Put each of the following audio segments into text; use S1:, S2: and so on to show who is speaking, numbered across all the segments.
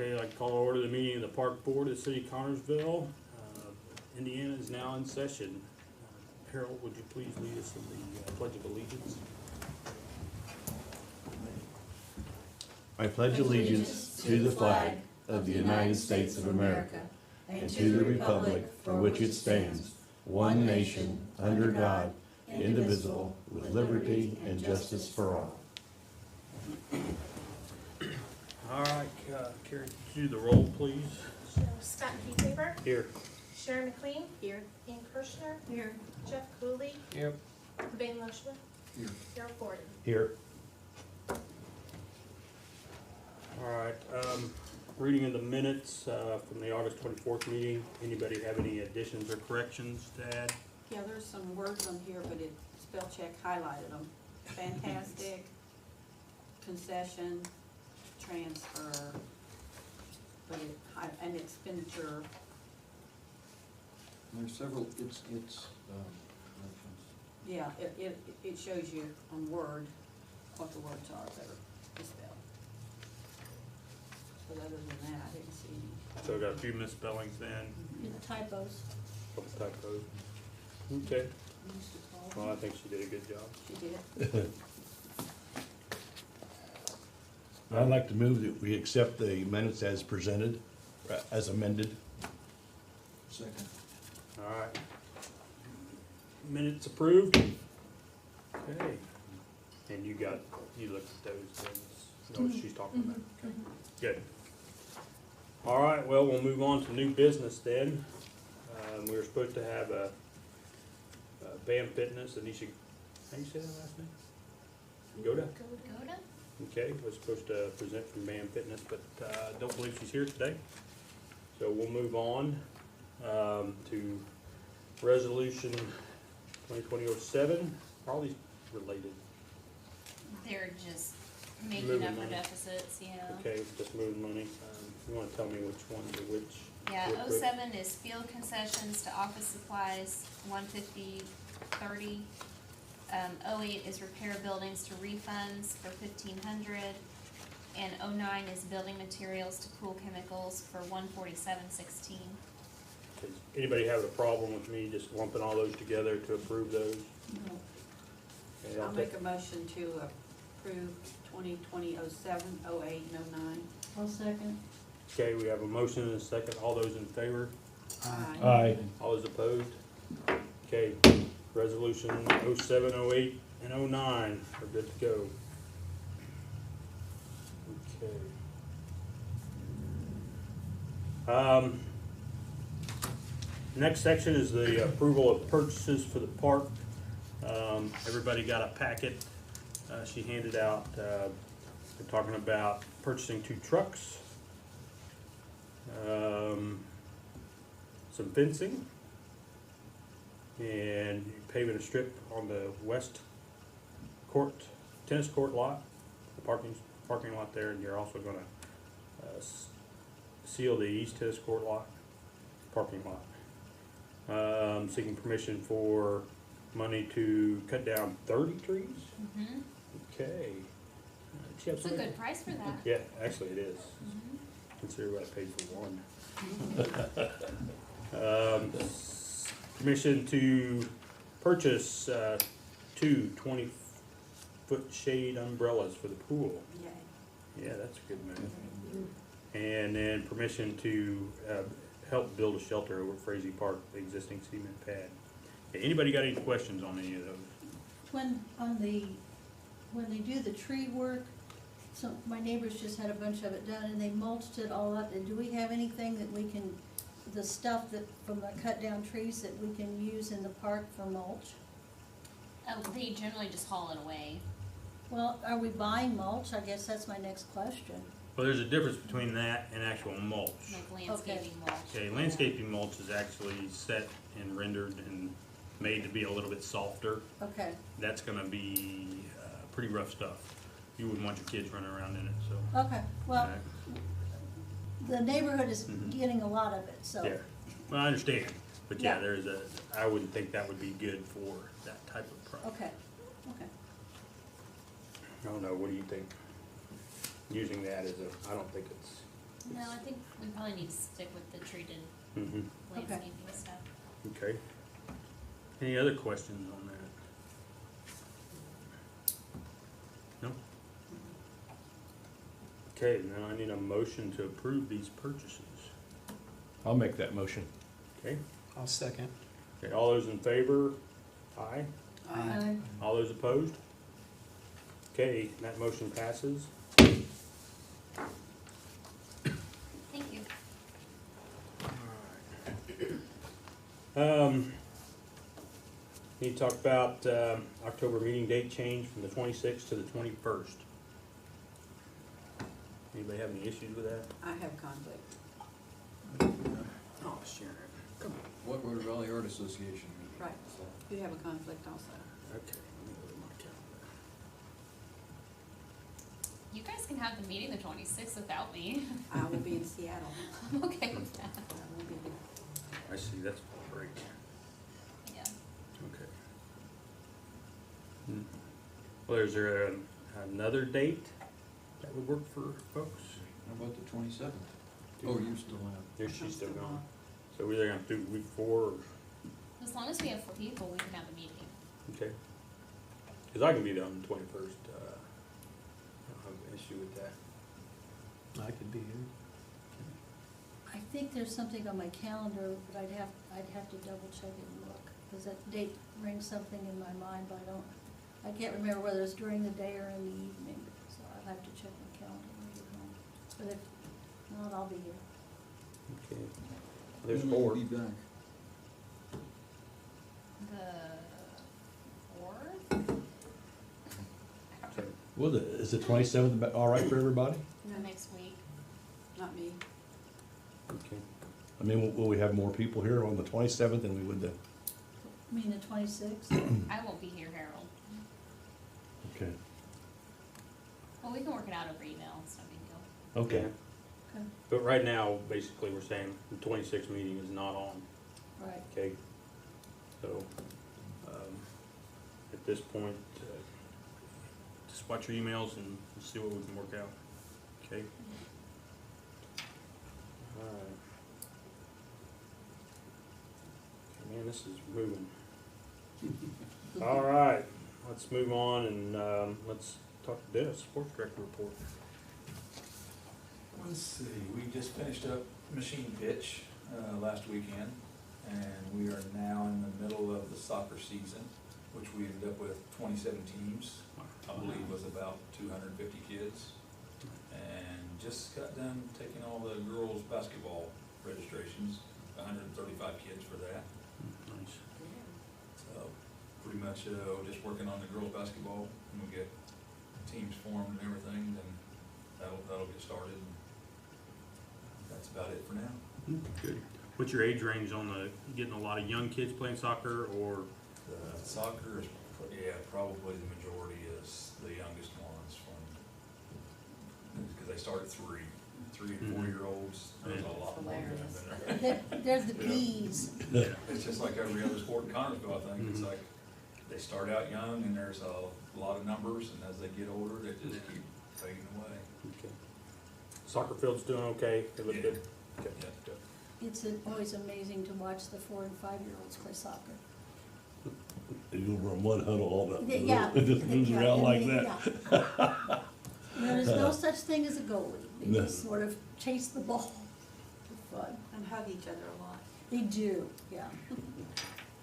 S1: Okay, I'd like to call to order the meeting of the Park Board of the City of Connersville. Indiana is now in session. Harold, would you please lead us in the Pledge of Allegiance?
S2: I pledge allegiance to the flag of the United States of America and to the republic for which it stands, one nation, under God, indivisible, with liberty and justice for all.
S1: All right, Carrie, could you do the roll, please?
S3: Sure. Scott Keypaper.
S1: Here.
S3: Sharon McLean. Here. Ian Kirshner. Here. Jeff Cooley.
S1: Here.
S3: Ben Loshman.
S2: Here.
S3: Harold Gordon.
S2: Here.
S1: All right, reading of the minutes from the August 24th meeting. Anybody have any additions or corrections to add?
S4: Yeah, there's some words on here, but spell check highlighted them. Fantastic, concession, transfer, but and expenditure.
S5: There's several, it's
S4: Yeah, it shows you on Word what the words are that are misspelled. But other than that, I didn't see any.
S1: So we got a few misspellings then,
S4: The typos.
S1: a couple typos. Okay, well, I think she did a good job.
S4: She did.
S2: I'd like to move that we accept the minutes as presented, as amended.
S5: second.
S1: All right. Minutes approved. Okay. And you looked at those things, know what she's talking about. Okay. Good. All right, well, we'll move on to new business then. We were supposed to have a BAM Fitness, Anisha, how do you say that last name? Goda?
S3: Goda.
S1: Okay, was supposed to present from BAM Fitness, but don't believe she's here today. So we'll move on to Resolution 2020-07. Are all these related?
S6: They're just making
S1: Moving
S6: up for
S1: money.
S6: deficits, yeah.
S1: Okay, just moving money. You want to tell me which ones are which?
S6: Yeah,
S1: real quick?
S6: 07 is field concessions to office supplies, 150.30. 08 is repair buildings to refunds for 1,500. And 09 is building materials to pool chemicals for 147.16.
S1: Does anybody have a problem with me just lumping all those together to approve those?
S4: No.
S1: Okay,
S4: I'll make a motion to approve 2020-07, 08, and 09.
S7: I'll second.
S1: Okay, we have a motion and a second. All those in favor?
S4: Aye.
S2: Aye.
S1: All those opposed? Okay, resolution 07, 08, and 09 are good to go. Okay. Next section is the approval of purchases for the park. Everybody got a packet she handed out. We're talking about purchasing 2 trucks, some fencing, and paving a strip on the west court, tennis court lot, the parking lot there, and you're also going to seal the east tennis court lot, parking lot. Seeking permission for money to cut down 30 trees.
S6: Mm-hmm.
S1: Okay.
S6: It's a good price for that.
S1: Yeah, actually it is.
S6: Mm-hmm.
S1: Consider what I paid for one. Permission to purchase 2 20-foot shade umbrellas for the pool.
S4: Yay.
S1: Yeah, that's a good move. And then permission to help build a shelter over at Frazee Park, the existing cement pad. Okay, anybody got any questions on any of those?
S7: When they do the tree work, so my neighbors just had a bunch of it done and they mulched it all up. And do we have anything that we can, the stuff that from the cut down trees that we can use in the park for mulch?
S6: Oh, they generally just haul it away.
S7: Well, are we buying mulch? I guess that's my next question.
S1: Well, there's a difference between that and actual mulch.
S6: Like landscaping mulch.
S1: Okay, landscaping mulch is actually set and rendered and made to be a little bit softer.
S7: Okay,
S1: That's gonna be pretty rough stuff. You wouldn't want your kids running around in it, so.
S7: okay. Well,
S1: Alright.
S7: the neighborhood is
S1: Mhm.
S7: getting a lot of it, so.
S1: Yeah, well, I understand, but yeah,
S7: Yeah.
S1: I wouldn't think that would be good for that type of product.
S7: Okay, okay.
S1: I don't know, what do you think? Using that as I don't think it's
S6: No, I think we probably need to stick with the treated
S1: Mm-hmm,
S6: landscaping stuff.
S1: okay. Any other questions on that? No? Okay, now I need a motion to approve these purchases.
S2: I'll make that motion.
S1: Okay,
S8: I'll second.
S1: okay, all those in favor? Aye.
S7: Aye.
S1: All those opposed? Okay, that motion passes.
S6: Thank you.
S1: Need to talk about, October meeting date change from the 26th to the 21st. Anybody have any issues with that?
S4: I have conflict.
S1: Oh, Sharon. Come
S5: What Water Valley Art Association meeting?
S4: Right. You have a conflict also.
S1: on. Okay, let me look at my calendar.
S6: You guys can have the meeting the 26th without me.
S4: I will be in Seattle.
S6: I'm okay with that.
S4: I will be there.
S1: I see, that's break.
S6: Yeah.
S1: Okay. Well, is there another date that would work for folks?
S5: How about the 27th? Oh, you're still out.
S1: Yes, she's still gone. So we're either gonna do week 4 or,
S6: As long as we have 4 people, we can have a meeting.
S1: okay. Cause I can be there on the 21st, I don't have an issue with that.
S8: I could be here.
S7: I think there's something on my calendar, but I'd have to double check it and look, because that date rings something in my mind, but I can't remember whether it's during the day or in the evening, so I'll have to check my calendar when I get home. But if not, I'll be here.
S1: Okay. There's
S5: When will
S1: 4.
S5: you be back?
S6: The 4th?
S1: So,
S2: Well, is the 27th all right for everybody?
S6: The next week.
S4: Not me.
S1: okay.
S2: I mean, will we have more people here on the 27th than we would the,
S7: I mean, the 26th?
S6: I won't be here, Harold.
S2: okay,
S6: Well, we can work it out over email, it's no big deal.
S2: okay.
S1: Yeah.
S7: Okay,
S1: But right now, basically, we're saying the 26th meeting is not on,
S7: right.
S1: okay? So, at this point, just watch your emails and see what we can work out, okay? Alright. Man, this is moving. Alright, let's move on and, let's talk to Dennis, sports director report.
S9: Let's see, we just finished up machine pitch last weekend, and we are now in the middle of the soccer season, which we ended up with 27 teams, I believe was about 250 kids. And just got done taking all the girls' basketball registrations, 135 kids for that.
S1: Nice.
S9: So pretty much just working on the girls' basketball, and we get teams formed and everything, then that'll get started. That's about it for now.
S1: Good. What's your age range on the, getting a lot of young kids playing soccer or?
S9: Soccer is, probably the majority is the youngest ones because they start at 3 and 4-year-olds. There's a lot more than that.
S7: They're the bees.
S9: It's just like every other sport in Connersville, I think. It's like they start out young and there's a lot of numbers, and as they get older, they just keep fading away.
S1: Okay. Soccer field's doing okay? They look good? Okay.
S9: Yeah.
S1: Good.
S7: It's always amazing to watch the 4- and 5-year-olds play soccer.
S2: You run one huddle all the,
S7: Yeah.
S2: it just moves
S7: Yeah,
S2: around
S7: and
S2: like
S7: they-
S2: that.
S7: yeah. You know, there's no such thing as a goalie. They
S2: No.
S7: just sort of chase the ball. It's fun.
S4: And hug each other a lot.
S7: They do, yeah.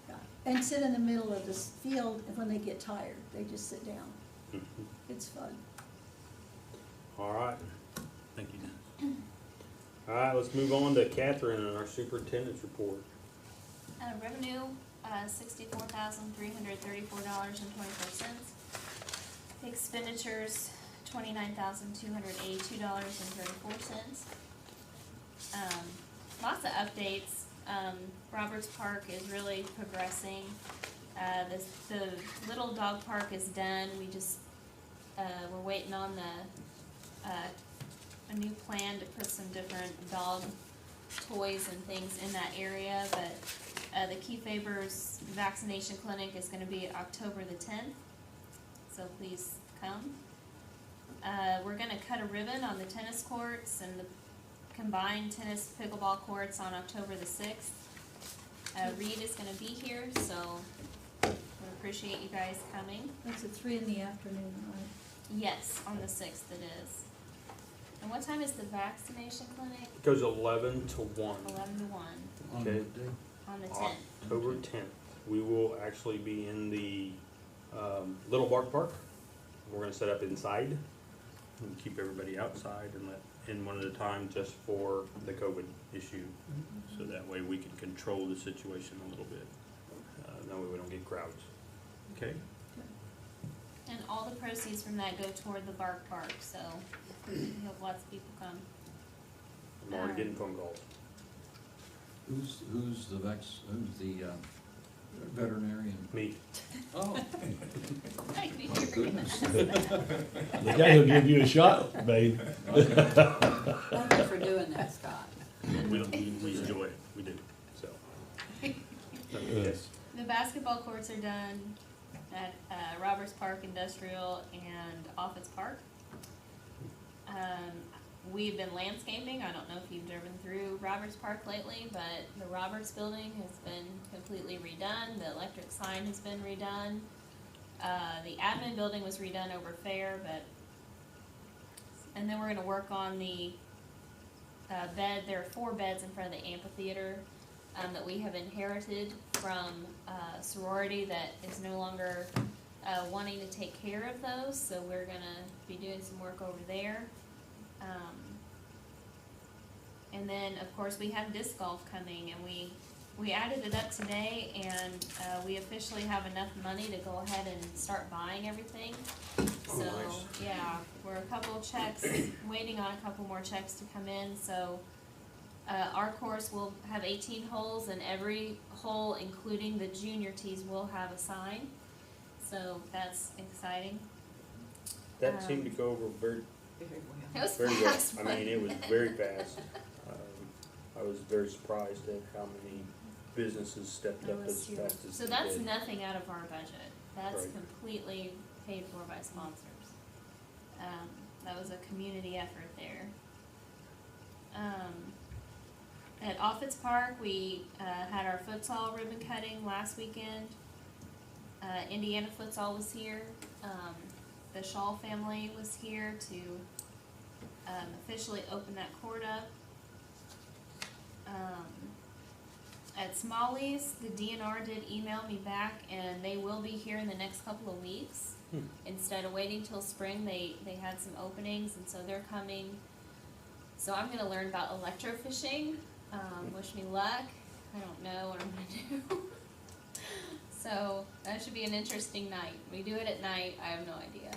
S7: Yeah. And sit in the middle of this field, and when they get tired, they just sit down.
S1: Mhm.
S7: It's fun.
S1: All right. Thank you, Dennis. All right, let's move on to Catherine and our superintendent's report.
S6: Revenue, $64,334.24. Expenditures, $29,282.34. Lots of updates. Roberts Park is really progressing. The little dog park is done. We just, we're waiting on a new plan to put some different dog toys and things in that area, but the Key Faber's Vaccination Clinic is gonna be October the 10th, so please come. We're gonna cut a ribbon on the tennis courts and the combined tennis pickleball courts on October the 6th. Reed is gonna be here, so we appreciate you guys coming.
S7: That's at 3 p.m, right?
S6: Yes, on the 6th it is. And what time is the vaccination clinic?
S1: It goes 11 to 1.
S6: 11 to 1,
S5: On
S1: Okay.
S5: what day?
S6: on the 10th.
S1: October 10th. We will actually be in the Little Bark Park. We're gonna set up inside and keep everybody outside and let in one at a time just for the COVID issue. So that way we can control the situation a little bit. That way we don't get crowds. Okay?
S6: And all the proceeds from that go toward the Bark Park, so we hope lots of people come.
S1: I'm already getting phone calls.
S5: Who's the veterinarian?
S1: Me.
S5: Oh,
S6: I knew you
S5: my
S6: were gonna
S5: goodness.
S2: The guy who'll give you a shot, babe.
S4: Thank you for doing that, Scott.
S1: We enjoy it. We do, so. Yes.
S6: The basketball courts are done at Roberts Park Industrial and Office Park. We've been landscaping. I don't know if you've driven through Roberts Park lately, but the Roberts building has been completely redone. The electric sign has been redone. The admin building was redone over Fair, and then we're gonna work on the bed. There are 4 beds in front of the amphitheater that we have inherited from a sorority that is no longer wanting to take care of those, so we're gonna be doing some work over there. And then, of course, we have disc golf coming, and we added it up today, and we officially have enough money to go ahead and start buying everything. So,
S1: nice.
S6: yeah, we're waiting on a couple more checks to come in, so our course will have 18 holes, and every hole, including the junior tees, will have a sign. So that's exciting.
S1: That seemed to go over very,
S6: It was
S1: very well.
S6: fast.
S1: I mean, it was very fast. I was very surprised at how many businesses stepped
S6: It
S1: up
S6: was
S1: as
S6: huge.
S1: fast as
S6: So
S1: they
S6: that's
S1: did.
S6: nothing out of our budget. That's
S1: Right.
S6: completely paid for by sponsors. That was a community effort there. At Office Park, we had our futsal ribbon cutting last weekend. Indiana futsal was here. The Shaw family was here to officially open that court up. At Smalley's, the DNR did email me back, and they will be here in the next couple of weeks. Instead of waiting till spring, they had some openings, and so they're coming. So I'm gonna learn about electrofishing. Wish me luck. I don't know what I'm gonna do. So that should be an interesting night. We do it at night. I have no idea.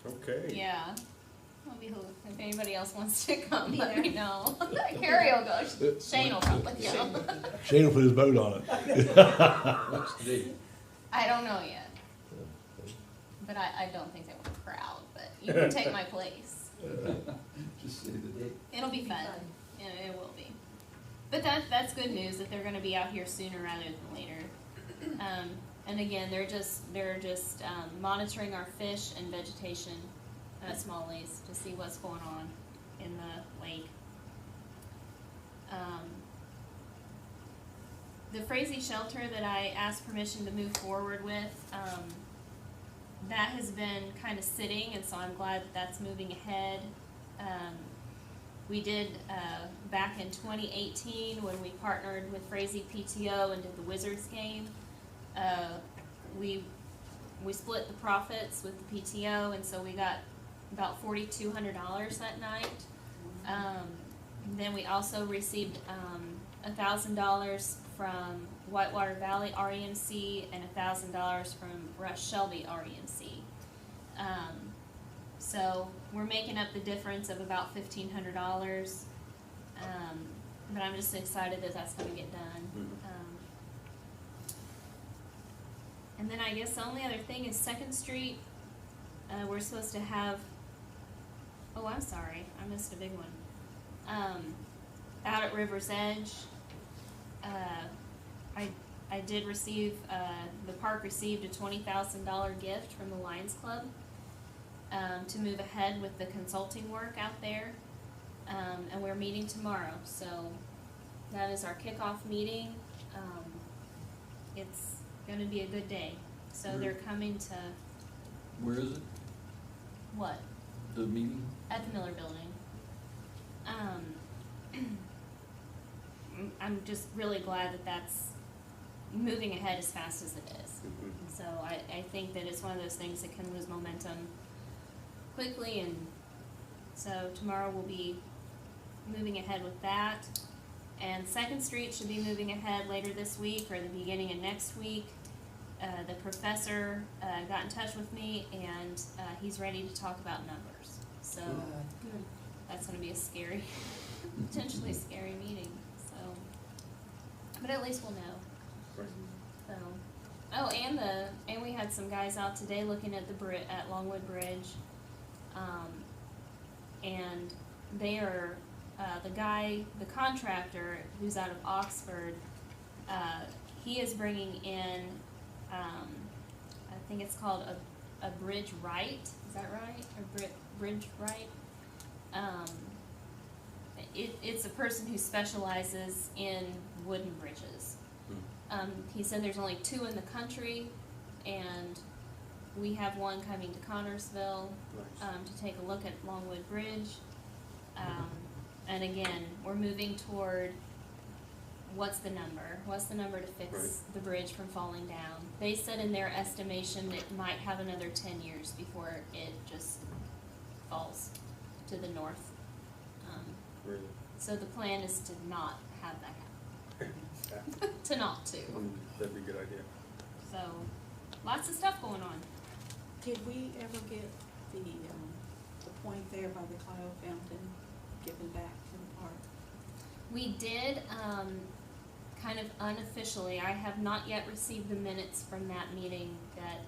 S1: Okay.
S6: Yeah. I'll be if anybody else wants to come, let me know. Carrie will go. Shane will probably go.
S2: Shane will put his boat on it.
S5: What's the date?
S6: I don't know yet. But I don't think they want a crowd, but you can take my place.
S5: Just say the date.
S6: It'll be fun. It will be. But that's good news that they're gonna be out here sooner rather than later. And again, they're just monitoring our fish and vegetation at Smalley's to see what's going on in the lake. The Frazee shelter that I asked permission to move forward with, that has been kind of sitting, and so I'm glad that that's moving ahead. We did, back in 2018, when we partnered with Frazee PTO and did the Wizards game, we split the profits with the PTO, and so we got about $4,200 that night. Then we also received $1,000 from Whitewater Valley REMC and $1,000 from Rush Shelby REMC. So we're making up the difference of about $1,500. But I'm just excited that that's going to get done. And then I guess the only other thing is 2nd Street. We're supposed to have, oh, I'm sorry, I missed a big one. Out at River's Edge, I did receive, the park received a $20,000 gift from the Lions Club to move ahead with the consulting work out there. are meeting tomorrow, so that is our kickoff meeting. It's gonna be a good day. So they're coming to,
S5: Where is it,
S6: what?
S5: the meeting?
S6: At the Miller Building. I'm just really glad that that's moving ahead as fast as it is. So I think that it's one of those things that can lose momentum quickly, and so tomorrow we'll be moving ahead with that. And Second Street should be moving ahead later this week or the beginning of next week. The professor got in touch with me, and he's ready to talk about numbers. So that's gonna be a scary, potentially scary meeting, so. But at least we'll know. So, oh, and we had some guys out today looking at at Longwood Bridge. And they are, the contractor who's out of Oxford, he is bringing in, I think it's called a bridge right, is that right? A bridge right? It's a person who specializes in wooden bridges. He said there's only 2 in the country, and we have one coming to Connorsville, to take a look at Longwood Bridge. And again, we're moving toward, what's the number? What's the number to fix the bridge from falling down? They said in their estimation it might have another 10 years before it just falls to the north.
S1: Really?
S6: So the plan is to not have that happen. To not to.
S1: That'd be a good idea.
S6: So, lots of stuff going on.
S4: Did we ever get the point there by the Clio Fountain given back to the park?
S6: We did, kind of unofficially. I have not yet received the minutes from that meeting that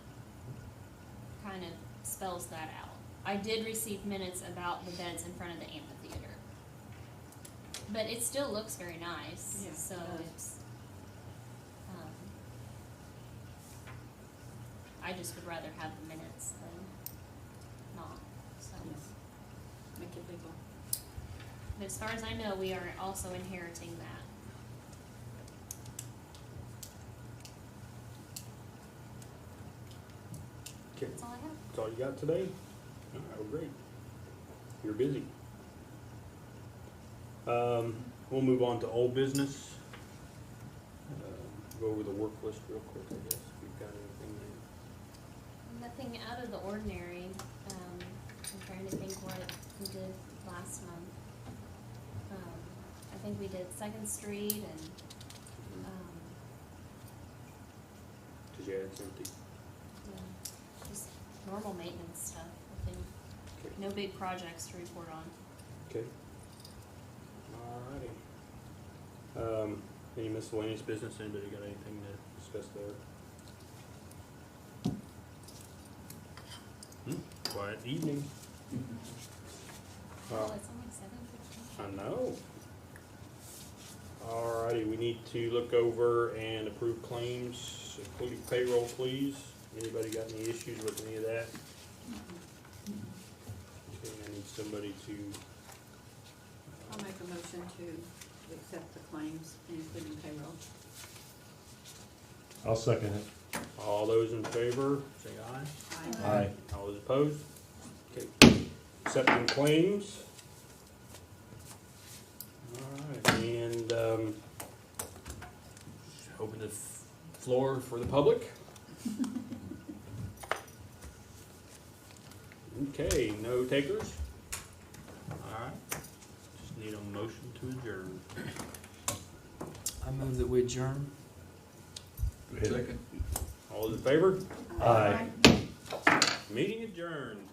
S6: kind of spells that out. I did receive minutes about the beds in front of the amphitheater. But it still looks very nice,
S4: Yeah,
S6: so
S4: it does.
S6: it's, I just would rather have the minutes than not, so.
S4: Yes. Make it legal.
S6: But as far as I know, we are also inheriting that.
S1: Okay,
S6: That's all I have.
S1: that's all you got today? All right, well, great. You're busy. We'll move on to old business. Go over the work list real quick, I guess, if you've got anything there.
S6: Nothing out of the ordinary. I'm trying to think what we did last month. I think we did Second Street and,
S1: Cause yeah, it's empty.
S6: yeah, just normal maintenance stuff. Nothing,
S1: Okay.
S6: no big projects to report on.
S1: Okay. Alrighty. Any miscellaneous business? Anybody got anything to discuss there? Quiet evening.
S6: Oh, it's only 7:15.
S1: I know. Alrighty, we need to look over and approve claims, including payroll, please. Anybody got any issues with any of that? Okay, I need somebody to,
S4: I'll make a motion to accept the claims, including payroll.
S2: I'll second it.
S1: all those in favor, say aye.
S2: Aye.
S1: All those opposed? Okay, accepting claims. Alright, and, open the floor for the public. Okay, no takers? Alright, just need a motion to adjourn.
S8: I move that we adjourn.
S5: Second.
S1: All those in favor?
S2: Aye.
S1: Meeting adjourned.